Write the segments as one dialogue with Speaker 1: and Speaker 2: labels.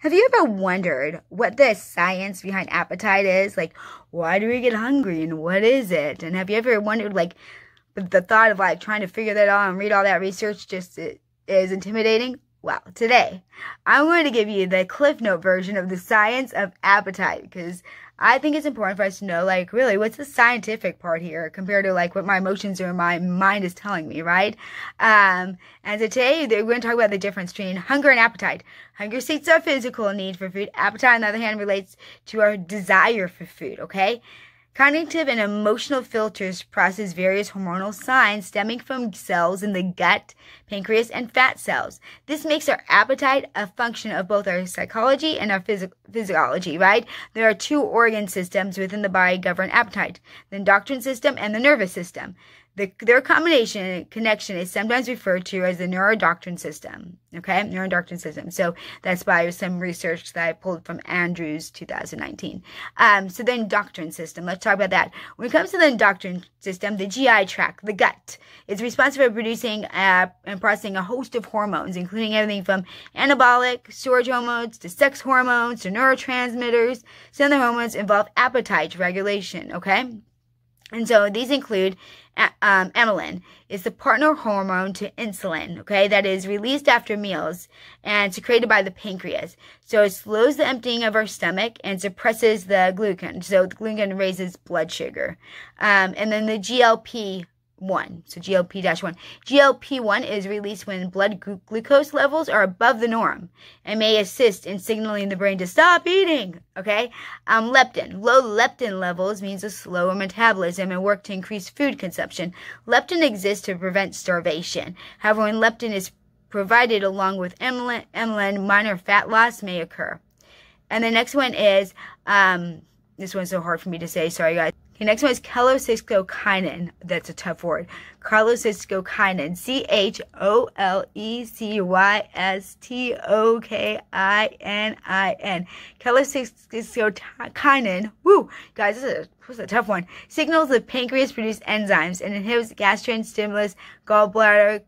Speaker 1: Have you ever wondered what the science behind appetite is? Like, why do we get hungry and what is it? And have you ever wondered, like, the thought of, like, trying to figure that out and read all that research just is intimidating? Well, today, I'm going to give you the Cliff Note version of the science of appetite because I think it's important for us to know, like, really, what's the scientific part here compared to, like, what my emotions or my mind is telling me, right? And so today, we're going to talk about the difference between hunger and appetite. Hunger states our physical need for food. Appetite, on the other hand, relates to our desire for food, okay? Cognitive and emotional filters process various hormonal signs stemming from cells in the gut, pancreas, and fat cells. This makes our appetite a function of both our psychology and our physiology, right? There are two organ systems within the body govern appetite, the endocrine system and the nervous system. Their connection is sometimes referred to as the neuroendocrine system, okay? Neuroendocrine system. So that's by some research that I pulled from Andrews 2019. So the endocrine system, let's talk about that. When it comes to the endocrine system, the GI tract, the gut, is responsible for producing and processing a host of hormones, including everything from anabolic, storage hormones, to sex hormones, to neurotransmitters. Some of the hormones involve appetite regulation, okay? And so these include amylin. It's the partner hormone to insulin, okay, that is released after meals and secreted by the pancreas. So it slows the emptying of our stomach and suppresses the glucagon. So the glucagon raises blood sugar. And then the GLP-1, so GLP-1. GLP-1 is released when blood glucose levels are above the norm and may assist in signaling the brain to stop eating, okay? Leptin. Low leptin levels means a slower metabolism and work to increase food consumption. Leptin exists to prevent starvation. However, when leptin is provided along with amylin, minor fat loss may occur. And the next one is, this one's so hard for me to say, sorry guys. Okay, next one is calcitonin. That's a tough word. Calcitonin. Calcitonin. Calcitonin. Woo! Guys, this is a tough one. Signals the pancreas produce enzymes and inhibits gastrin stimulus, gallbladder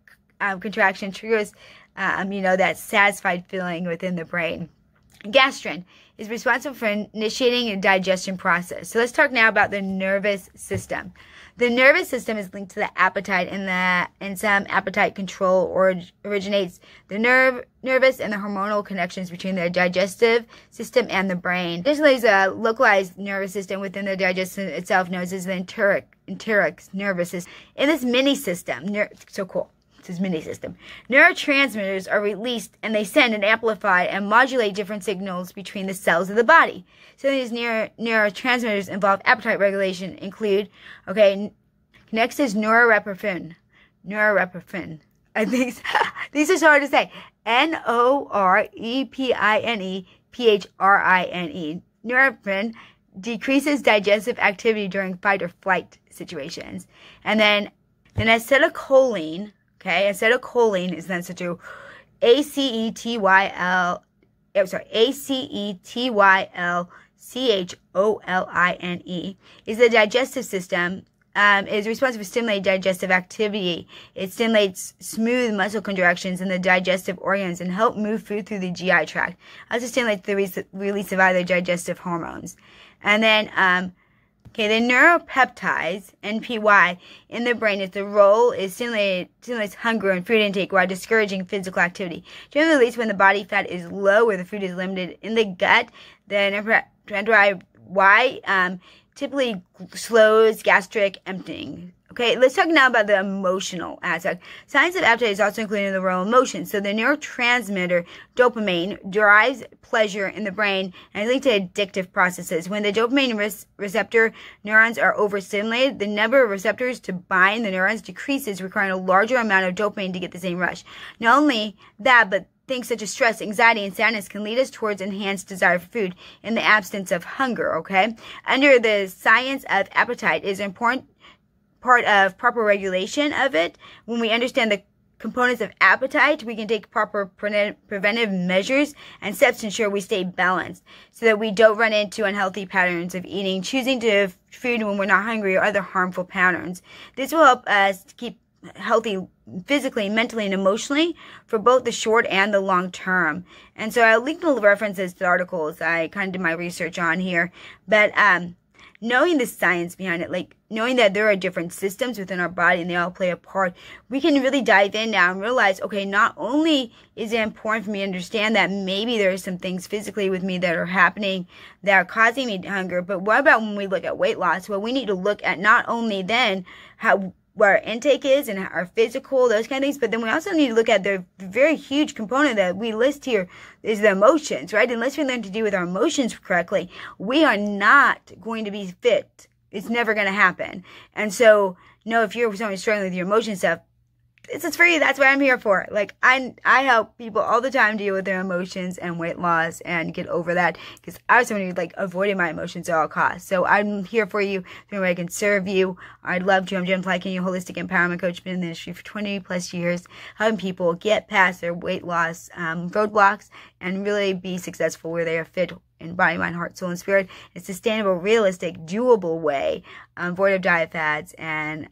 Speaker 1: contraction, triggers, that satisfied feeling within the brain. Gastrin is responsible for initiating a digestion process. So let's talk now about the nervous system. The nervous system is linked to the appetite, and some appetite control originates the nervous and the hormonal connections between the digestive system and the brain. Additionally, there's a localized nervous system within the digestion itself known as the enteric nervous system. In this mini system, so cool. This mini system. Neurotransmitters are released and they send and amplify and modulate different signals between the cells of the body. So these neurotransmitters involve appetite regulation include, okay, next is norepinephrine. I think these are so hard to say. Norepinephrine. Norepinephrine decreases digestive activity during fight or flight situations. And then acetylcholine. Okay, acetylcholine is then such a acetylcholin is the digestive system. Is responsible for stimulating digestive activity. It stimulates smooth muscle contractions in the digestive organs and help move food through the GI tract. It also stimulates the release of other digestive hormones. And then the neuropeptides, NPY, in the brain, stimulates hunger and food intake while discouraging physical activity. Generally, at least when the body fat is low or the food is limited in the gut, the NPY typically slows gastric emptying. Okay, let's talk now about the emotional aspect. Science of appetite is also included in the role of emotion. So the neurotransmitter dopamine derives pleasure in the brain and is linked to addictive processes. When the dopamine receptor neurons are overstimulated, the number of receptors to bind the neurons decreases, requiring a larger amount of dopamine to get the same rush. Not only that, but things such as stress, anxiety, and sadness can lead us towards enhanced desire for food in the absence of hunger, okay? Under the science of appetite is an important part of proper regulation of it. When we understand the components of appetite, we can take proper preventive measures and steps to ensure we stay balanced so that we don't run into unhealthy patterns of eating, choosing to have food when we're not hungry, or other harmful patterns. This will help us keep healthy physically, mentally, and emotionally for both the short and the long term. And so I'll link the references to articles I kind of did my research on here. But knowing the science behind it, like knowing that there are different systems within our body and they all play a part, we can really dive in now and realize, okay, not only is it important for me to understand that maybe there are some things physically with me that are happening that are causing me hunger, but what about when we look at weight loss? Well, we need to look at not only then what our intake is and our physical, those kind of things, but then we also need to look at the very huge component that we list here is the emotions, right? Unless we learn to deal with our emotions correctly, we are not going to be fit. It's never going to happen. And so, if you're someone struggling with your emotion stuff, this is for you. That's what I'm here for. Like, I help people all the time deal with their emotions and weight loss and get over that, because I was someone who avoided my emotions at all costs. So I'm here for you. The way I can serve you. I'd love to. I'm Jen Fleiking, your holistic empowerment coach. Been in the industry for 20 plus years, helping people get past their weight loss roadblocks and really be successful where they are fit in body, mind, heart, soul, and spirit. In a sustainable, realistic, doable way, void of diet fads and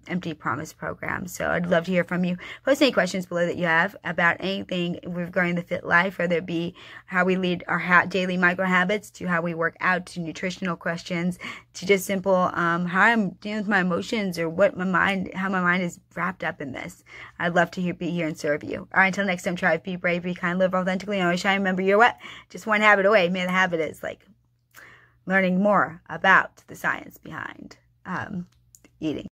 Speaker 1: empty promise programs. So I'd love to hear from you. Post any questions below that you have about anything regarding the fit life, whether it be how we lead our daily micro habits, to how we work out, to nutritional questions, to just simple how I'm dealing with my emotions, or how my mind is wrapped up in this. I'd love to be here and serve you. All right, until next time, try to be brave, be kind, live authentically, and always shine. Remember, you're what? Just one habit away. Maybe the habit is learning more about the science behind eating.